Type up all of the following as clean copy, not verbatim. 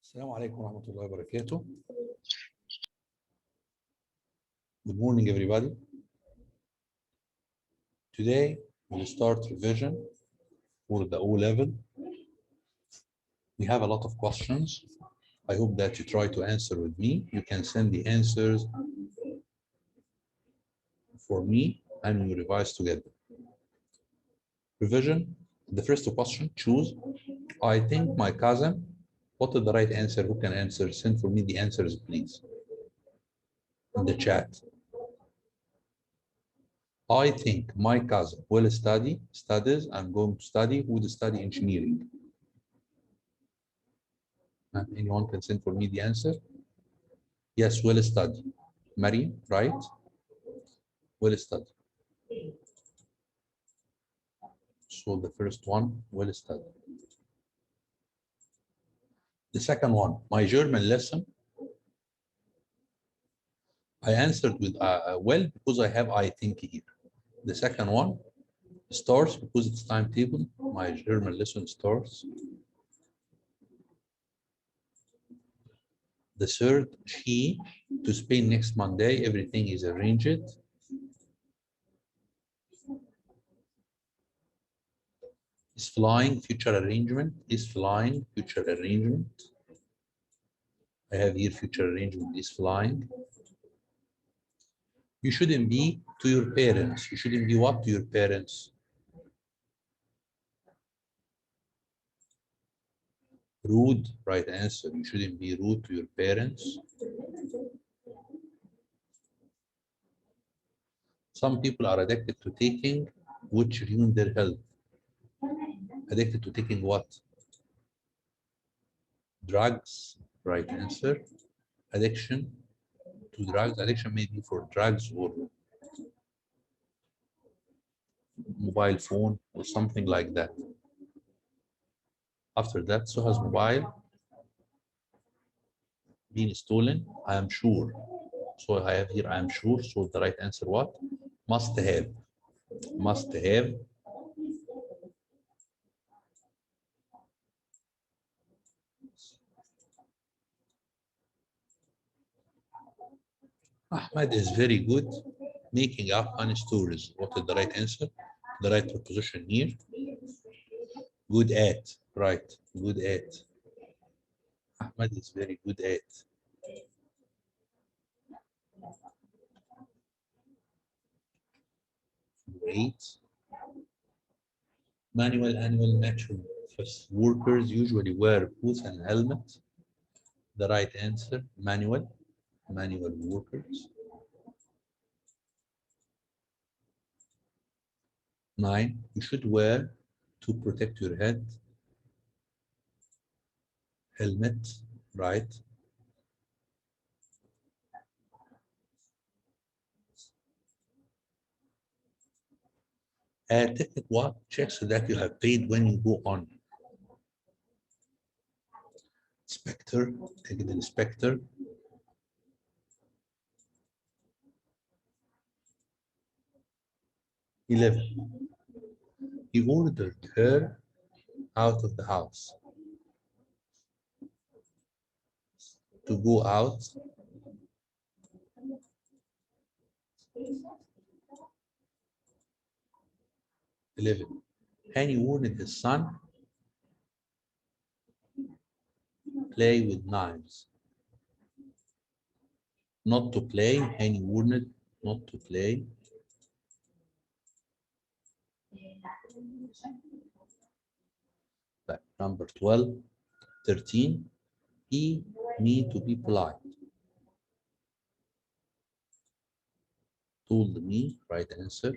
السلام عليكم ورحمة الله وبركاته. Good morning, everybody. Today, we'll start revision for the O level. We have a lot of questions. I hope that you try to answer with me. You can send the answers for me and we revise together. Revision, the first question, choose. I think my cousin. What is the right answer? Who can answer? Send for me the answers, please, in the chat. I think my cousin will studies, I'm going to study, would study engineering. Anyone can send for me the answer? Yes, will study. Marie, right? Will study. So the first one, will study. The second one, my German lesson. I answered with well, because I have I think here. The second one, starts, because it's timetable. My German lesson starts. The third, she, to Spain next Monday, everything is arranged. Is flying, future arrangement, is flying, future arrangement. I have here future arrangement is flying. You shouldn't be to your parents. You shouldn't be what to your parents? Rude, right answer. You shouldn't be rude to your parents. Some people are addicted to taking, which ruin their health. Addicted to taking what? Drugs, right answer. Addiction to drugs. Addiction may be for drugs or mobile phone or something like that. After that, so has mobile been stolen? I am sure. So I have here I am sure. So the right answer what? Must have. Must have. Ahmed is very good making up funny stories. What is the right answer? The right preposition here. Good at. Right. Good at. Ahmed is very good at. Great. Manual, annual, natural. Workers usually wear boots and helmet. The right answer, manual. Manual workers. 9, you should wear to protect your head. Helmet, right? Ticket what? Check so that you have paid when you go on. Inspector, ticket inspector. Eleven. He ordered her out of the house. To go out. Eleven. Hani warned his son play with knives. Not to play. Hani warned not to play. Number 12. 13. He me to be polite. Told me, right answer.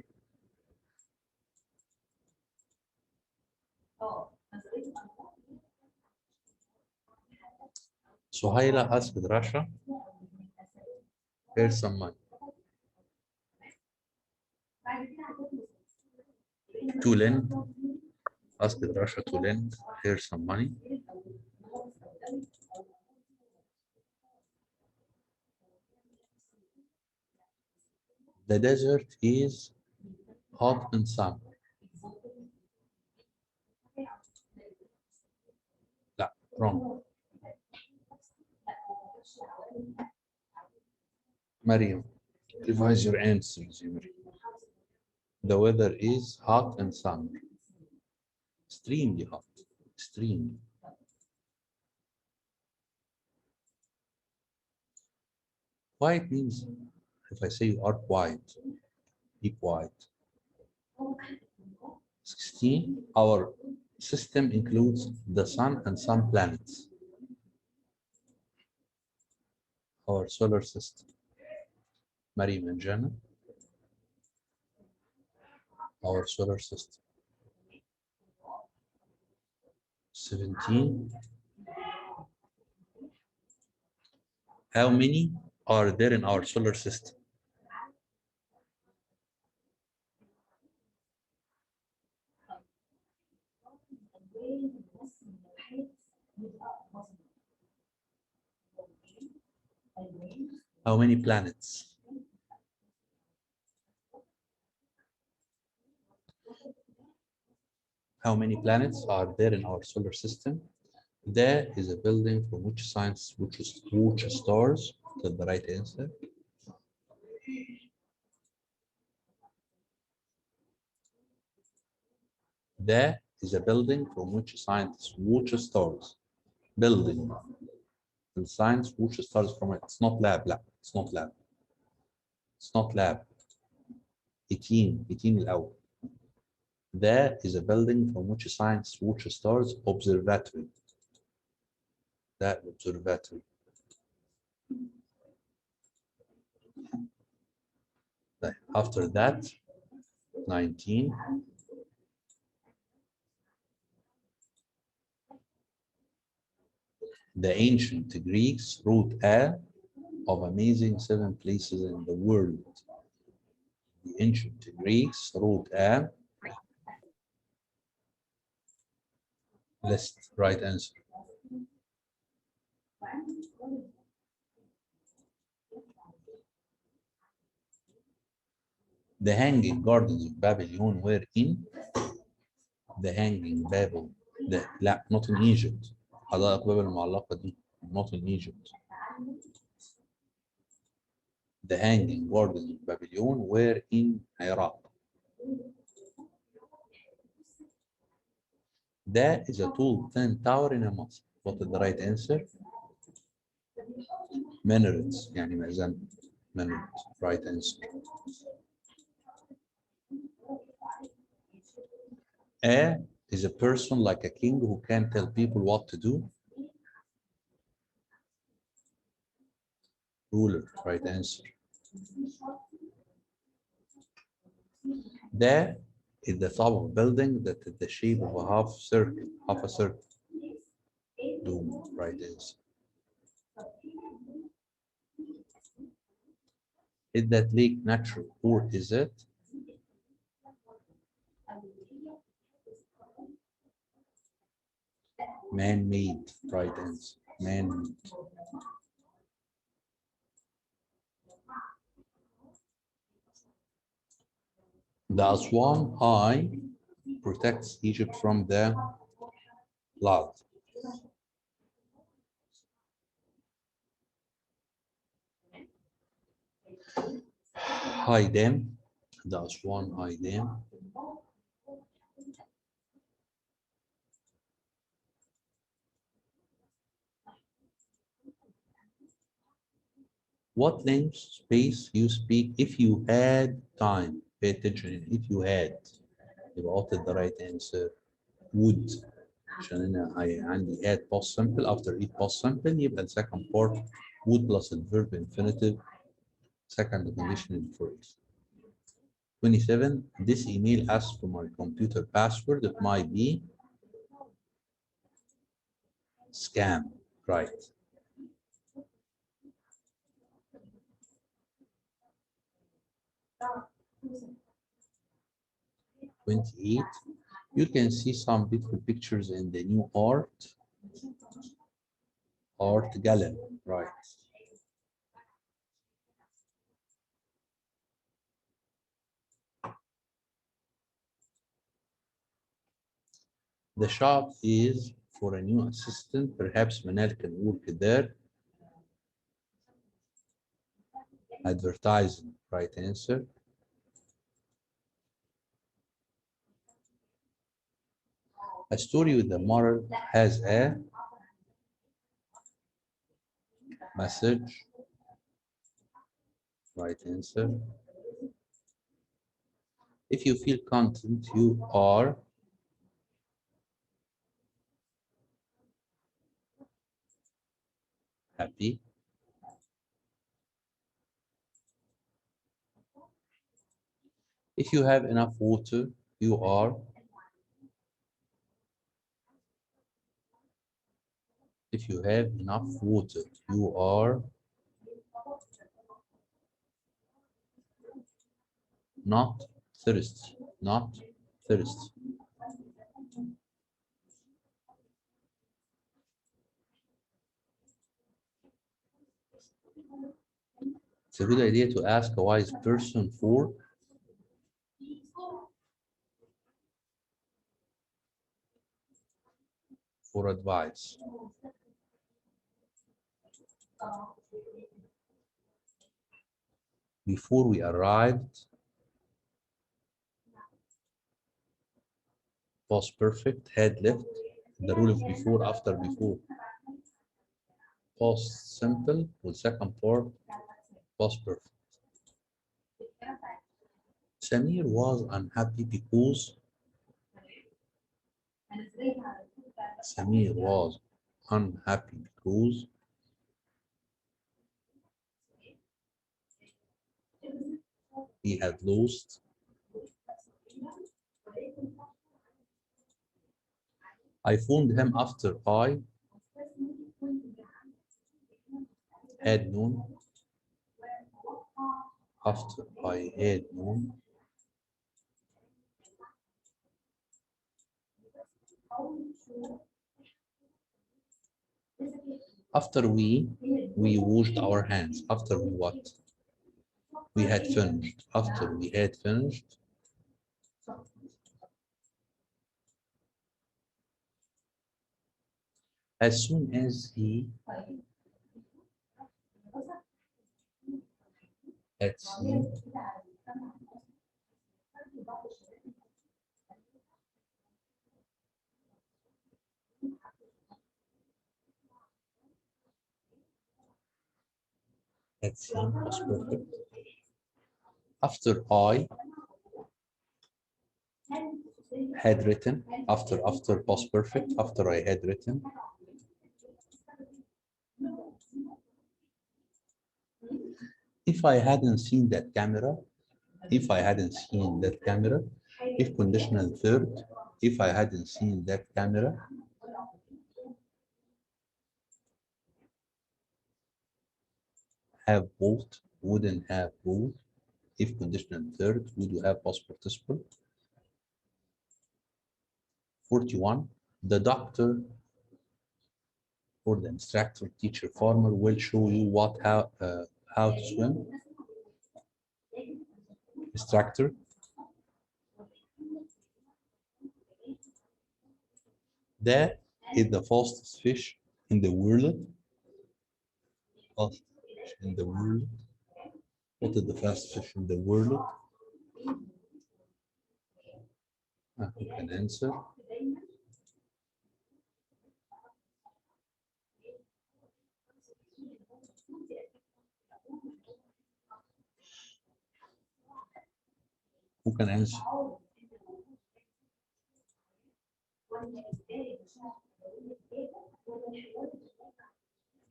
Suhaila asked Rasha, here's some money. To lend, asked Rasha to lend, here's some money. The desert is hot in summer. No, wrong. Mariam, revise your answers. The weather is hot in summer. Extremely hot. Extremely. Quiet means if I say you are quiet, be quiet. 16. Our system includes the sun and some planets. Our solar system. Mariam and Jannah. Our solar system. 17. How many are there in our solar system? How many planets? How many planets are there in our solar system? There is a building from which science, which stars. That's the right answer. There is a building from which scientists watch stars. Building. And science watch stars from it. It's not lab. It's not lab. It's not lab. 18 الأول. There is a building from which science watch stars. Observatory. That observatory. After that, 19. The ancient Greeks wrote of amazing 7 places in the world. The ancient Greeks wrote a list. Right answer. The Hanging Gardens of Babylon were in the Hanging Babel. لا, not in Egypt. حدائق بابل المعلقة دي. Not in Egypt. The Hanging Gardens of Babylon were in Iraq. That is a tall, thin tower in a mosque. What is the right answer? Minarets. يعني مأذنة. Minaret. Right answer. A is a person like a king who can tell people what to do. Ruler. Right answer. That is the top of a building that is the shape of a half a circle. Dome. Right answer. Is that lake natural or is it? Man-made. Right answer. Man-made. The Aswan Eye protects Egypt from the flood. High Dam. The Aswan High Dam. What length space you speak if you had time? Pay attention. If you had. يبقى what is the right answer? Would. عشان انا عندي add past simple after each past simple يبقى the second part would plus the verb infinitive second condition for it. 27. This email asks for my computer password. It might be scam. Right. '28. You can see some beautiful pictures in the new art gallery. Right. The shop is for a new assistant. Perhaps Manal can work there. Advertising, right answer. A story with a moral has a message, right answer. If you feel content, you are happy. If you have enough water, you are. If you have enough water, you are not thirsty. Not thirsty. It's a good idea to ask a wise person for advice. Before we arrived, past perfect, had left. The rule of before, after, before. Past simple with second part, past perfect. Samir was unhappy because Samir was unhappy because he had lost. I phoned him after I had known. After I had known. After we washed our hands. After we what? We had finished. After we had finished. As soon as he had seen was perfect. After I had written, after was perfect, after I had written. If I hadn't seen that camera, if I hadn't seen that camera, if conditional third, if I hadn't seen that camera, have bought, wouldn't have bought, if conditional third, would you have past participle. 41, the doctor or the instructor, teacher, farmer will show you how to swim. Instructor. That is the fastest fish in the world. Fastest fish in the world. What is the fastest fish in the world? Who can answer? Who can answer?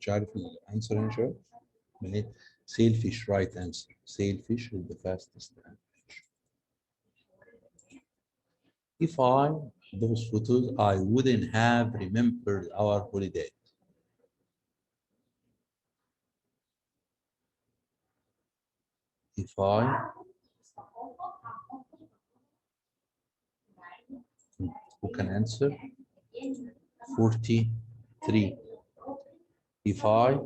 مش عارف الانسر هنا شوية. Sailfish, right answer. Sailfish is the fastest fish. If I those photos, I wouldn't have remembered our holiday. If I, who can answer? 43. If I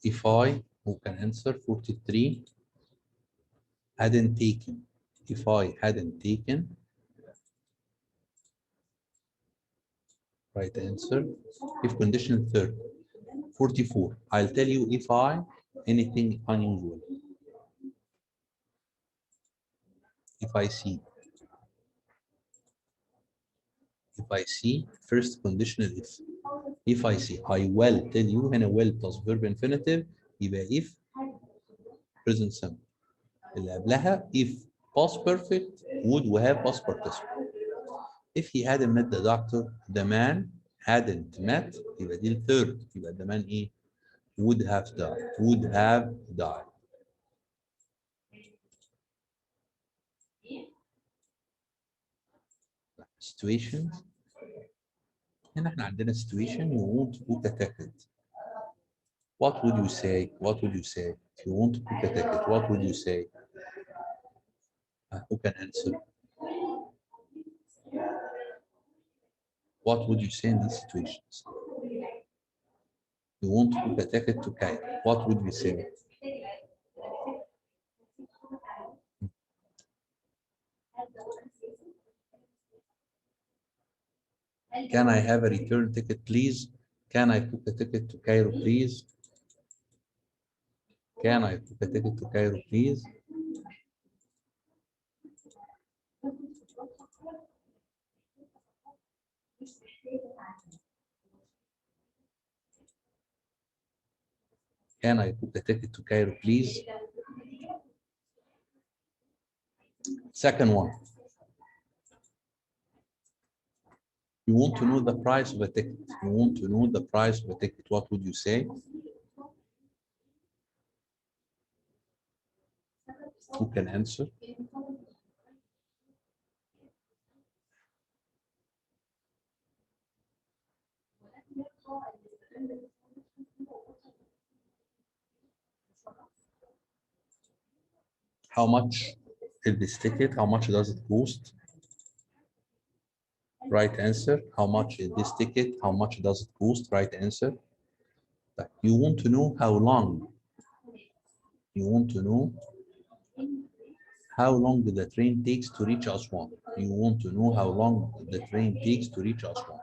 if I, who can answer 43, hadn't taken, if I hadn't taken, right answer. If condition third, 44, I'll tell you if I, anything unusual. If I see, first conditional if I see, I will tell you هنا will plus verb infinitive يبقى if present simple اللي قبلها if past perfect would وهave past participle. If he hadn't met the doctor, the man hadn't met يبقى دي الثيرد يبقى the man ايه؟ would have died. Situations هنا احنا عندنا situation you want to book a ticket. What would you say? If you want to book a ticket, what would you say? Who can answer? What would you say in these situations? You want to book a ticket to Cairo. What would you say? Can I have a return ticket, please? Can I book a ticket to Cairo, please? Can I book a ticket to Cairo, please? Can I book a ticket to Cairo, please? Second one. You want to know the price of a ticket. You want to know the price of a ticket. What would you say? Who can answer? How much is this ticket? How much does it cost? Right answer. How much is this ticket? How much does it cost? Right answer. You want to know how long. You want to know how long the train takes to reach Aswan. You want to know how long the train takes to reach Aswan.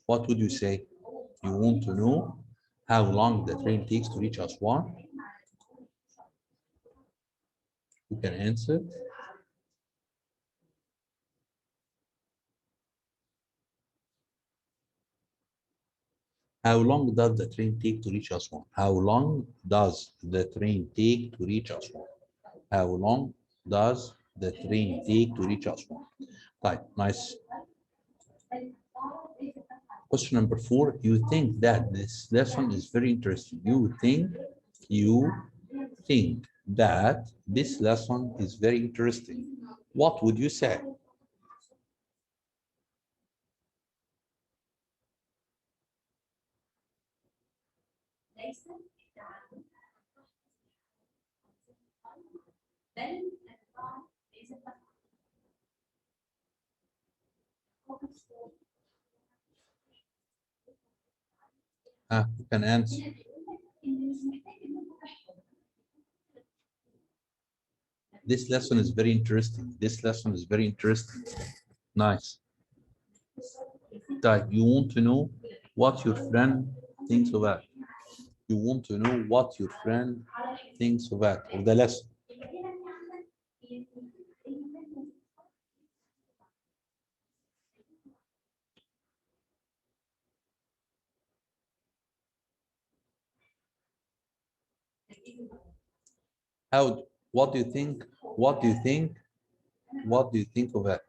What would you say? You want to know how long the train takes to reach Aswan? Who can answer? How long does the train take to reach Aswan? How long does the train take to reach Aswan? How long does the train take to reach Aswan? Right, nice. Question number 4. You think that this lesson is very interesting. You think that this lesson is very interesting. What would you say? You can answer. This lesson is very interesting. This lesson is very interesting. Nice. You want to know what your friend thinks of that. You want to know what your friend thinks of that, of the lesson. What do you think? What do you think? What do you think of that?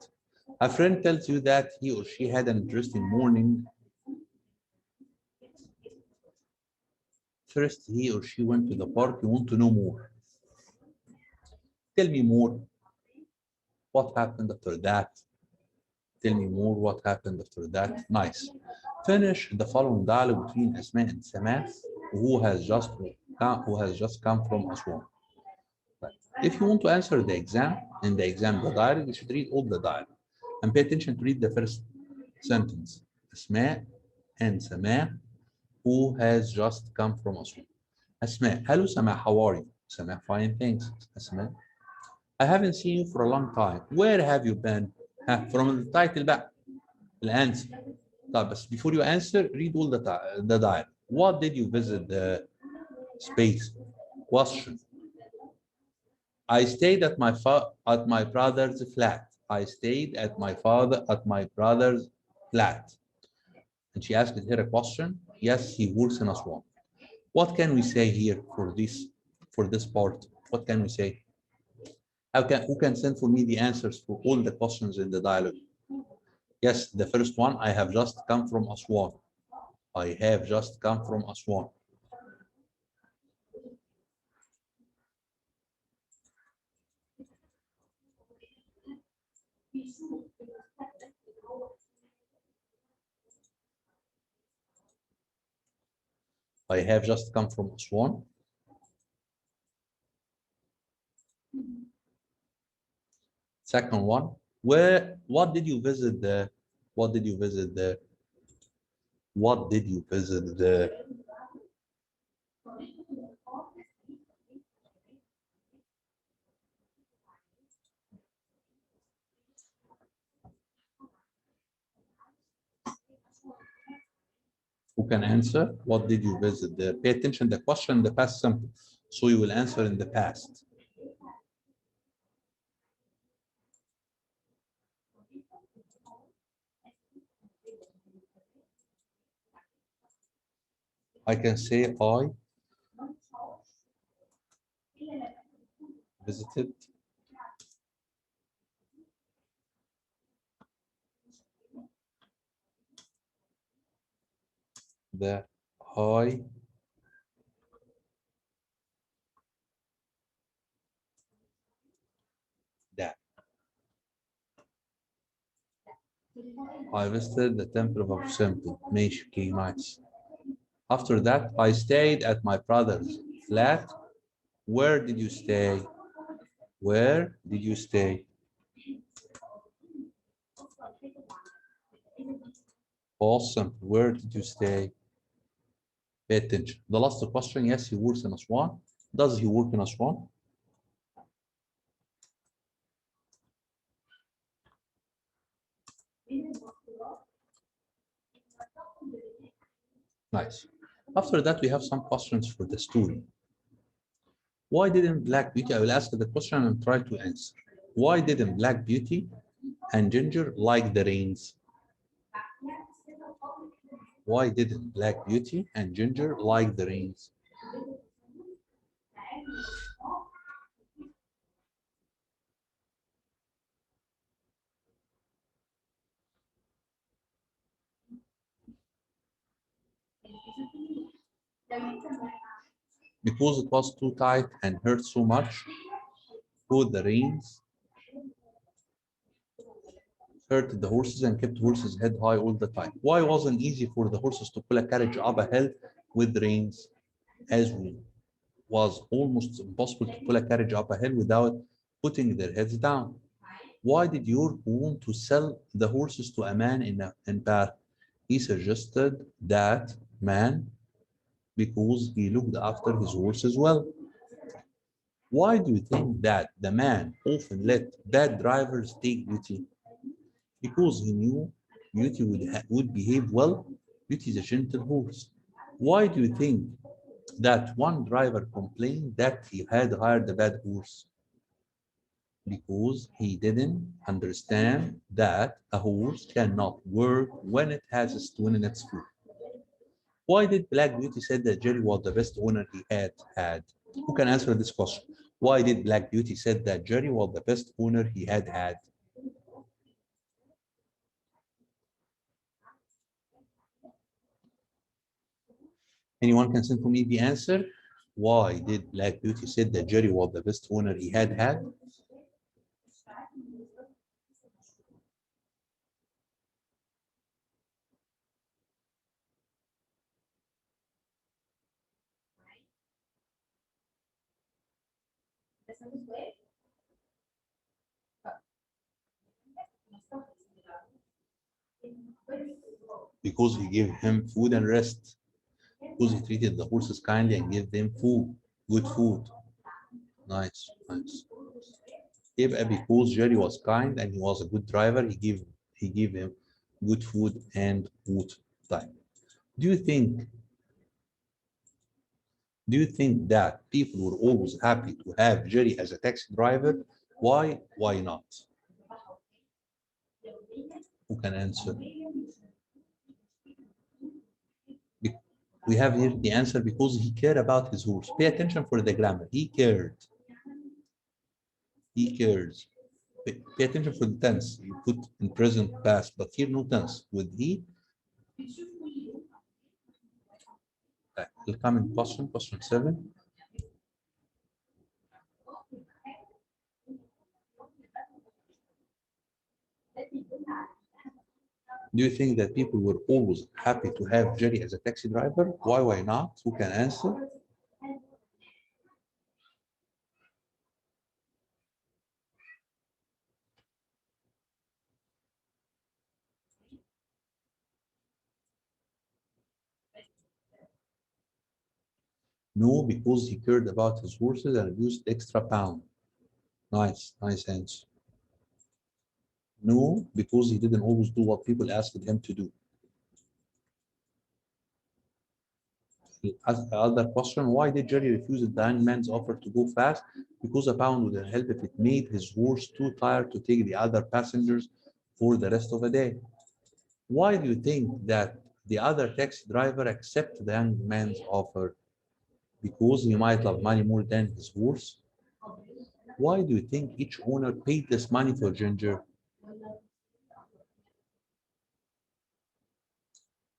A friend tells you that he or she had an interesting morning. First, he or she went to the park. You want to know more. Tell me more. What happened after that? Tell me more. What happened after that? Nice. Finish the following dialogue between Asma and Sama, who has just come from Aswan. If you want to answer the exam, in the exam, the dialogue, you should read all the dialogue and pay attention to read the first sentence. Asma and Sama, who has just come from Aswan. Asma. Hello, Sama. How are you? Sama, fine, thanks. Asma. I haven't seen you for a long time. Where have you been? From the title بقى. الانسر. طيب بس before you answer, read all the dialogue. What did you visit the space? Question. I stayed at my brother's flat. I stayed at my brother's flat. And she asked her a question. Yes, he works in Aswan. What can we say here for this part? What can we say? Who can send for me the answers for all the questions in the dialogue? Yes, the first one, I have just come from Aswan. I have just come from Aswan. I have just come from Aswan. Second one, what did you visit there? What did you visit there? What did you visit there? Who can answer? What did you visit there? Pay attention to the question in the past simple. So you will answer in the past. I can say I visited the high dam. I visited the temple of Abu Simbel. Okay, nice. After that, I stayed at my brother's flat. Where did you stay? Where did you stay? Awesome. Where did you stay? Pay attention. The last question, yes, he works in Aswan. Does he work in Aswan? Nice. After that, we have some questions for the story. Why didn't Black Beauty, I will ask the question and try to answer. Why didn't Black Beauty and Ginger like the rains? Why didn't Black Beauty and Ginger like the rains? Because it was too tight and hurt so much. For the rains hurt the horses and kept horses head high all the time. Why wasn't easy for the horses to pull a carriage up a hill with rains, as was almost impossible to pull a carriage up a hill without putting their heads down? Why did York want to sell the horses to a man in Bath? He suggested that man because he looked after his horses well. Why do you think that the man often let bad drivers take Beauty? Because he knew Beauty would behave well. Beauty is a gentle horse. Why do you think that one driver complained that he had hired a bad horse? Because he didn't understand that a horse cannot work when it has a stone in its foot. Why did Black Beauty say that Jerry was the best owner he had had? Who can answer this question? Why did Black Beauty said that Jerry was the best owner he had had? Anyone can send for me the answer? Why did Black Beauty said that Jerry was the best owner he had had? Because he gave him food and rest. Because he treated the horses kindly and gave them food, good food. Nice, nice. يبقى because Jerry was kind and he was a good driver, he gave him good food and good time. Do you think that people were always happy to have Jerry as a taxi driver? Why? Why not? Who can answer? We have here the answer because he cared about his horse. Pay attention for the grammar. He cared. He cares. Pay attention for the tense. You put in present past, but here no tense. With he. The coming question 7. Do you think that people were always happy to have Jerry as a taxi driver? Why not? Who can answer? No, because he cared about his horses and used extra pound. Nice, nice answer. No, because he didn't always do what people asked him to do. Other question, why did Jerry refuse the young man's offer to go fast? Because a pound wouldn't help if it made his horse too tired to take the other passengers for the rest of the day. Why do you think that the other taxi driver accepted the young man's offer? Because he might love money more than his horse? Why do you think each owner paid this money for Ginger?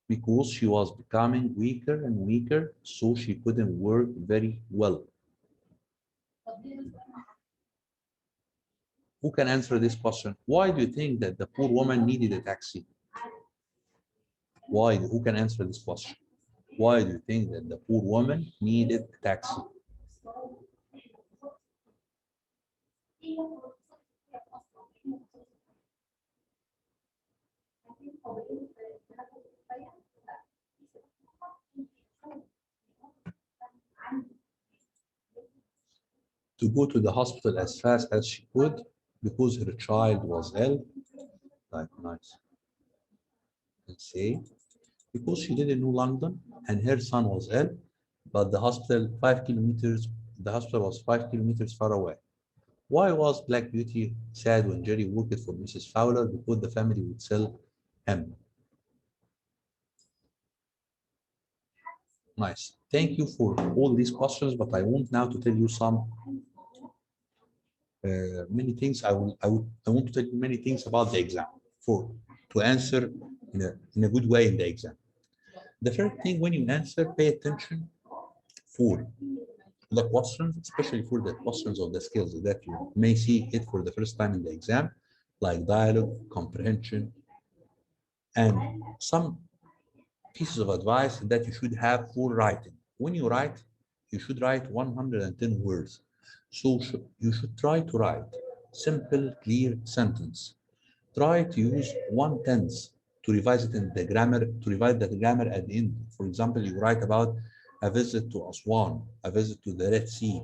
Because she was becoming weaker and weaker, so she couldn't work very well. Who can answer this question? Why do you think that the poor woman needed a taxi? Why? Who can answer this question? Why do you think that the poor woman needed a taxi? To go to the hospital as fast as she could because her child was ill. Like, nice. Let's say because she didn't know London and her son was ill, but the hospital 5 kilometers. The hospital was 5 kilometers far away. Why was Black Beauty sad when Jerry worked for Mrs. Fowler? Because the family would sell him. Nice. Thank you for all these questions, but I want now to tell you some many things. I want to tell you many things about the exam to answer in a good way in the exam. The first thing when you answer, pay attention for the questions, especially for the questions of the skills that you may see it for the first time in the exam, like dialogue, comprehension, and some pieces of advice that you should have for writing. When you write, you should write 110 words. So you should try to write simple, clear sentence. Try to use 1/10 to revise it in the grammar, to revise the grammar at the end. For example, you write about a visit to Aswan, a visit to the Red Sea.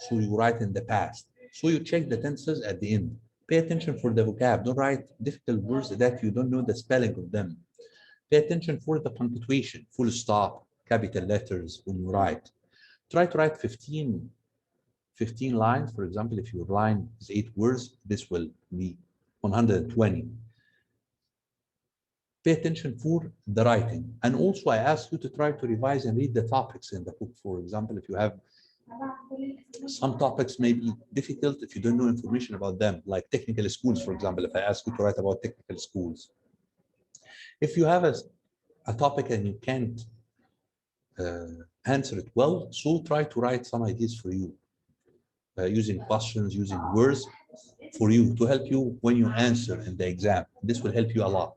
So you write in the past. So you check the tenses at the end. Pay attention for the vocab. Don't write difficult words that you don't know the spelling of them. Pay attention for the punctuation, full stop, capital letters when you write. Try to write 15 lines. For example, if your line is 8 words, this will be 120. Pay attention for the writing. And also I ask you to try to revise and read the topics in the book. For example, if you have some topics may be difficult if you don't know information about them, like technical schools, for example, if I ask you to write about technical schools. If you have a topic and you can't answer it well, so try to write some ideas for you, using questions, using words for you to help you when you answer in the exam. This will help you a lot.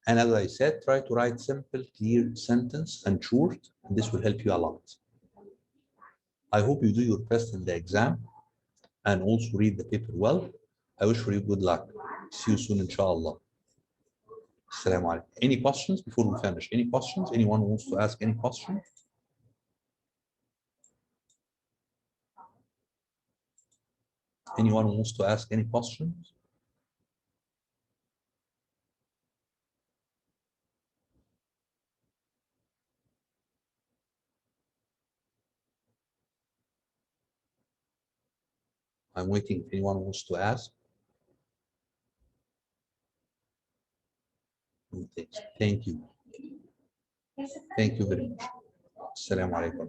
And as I said, try to write simple, clear sentence and short, and this will help you a lot. I hope you do your best in the exam and also read the paper well. I wish for you good luck. See you soon, inshallah. Assalamu alaikum. Any questions before we finish? Any questions? Anyone who wants to ask any question? Anyone who wants to ask any questions? I'm waiting if anyone wants to ask. Thank you. Thank you very much. Assalamu alaikum.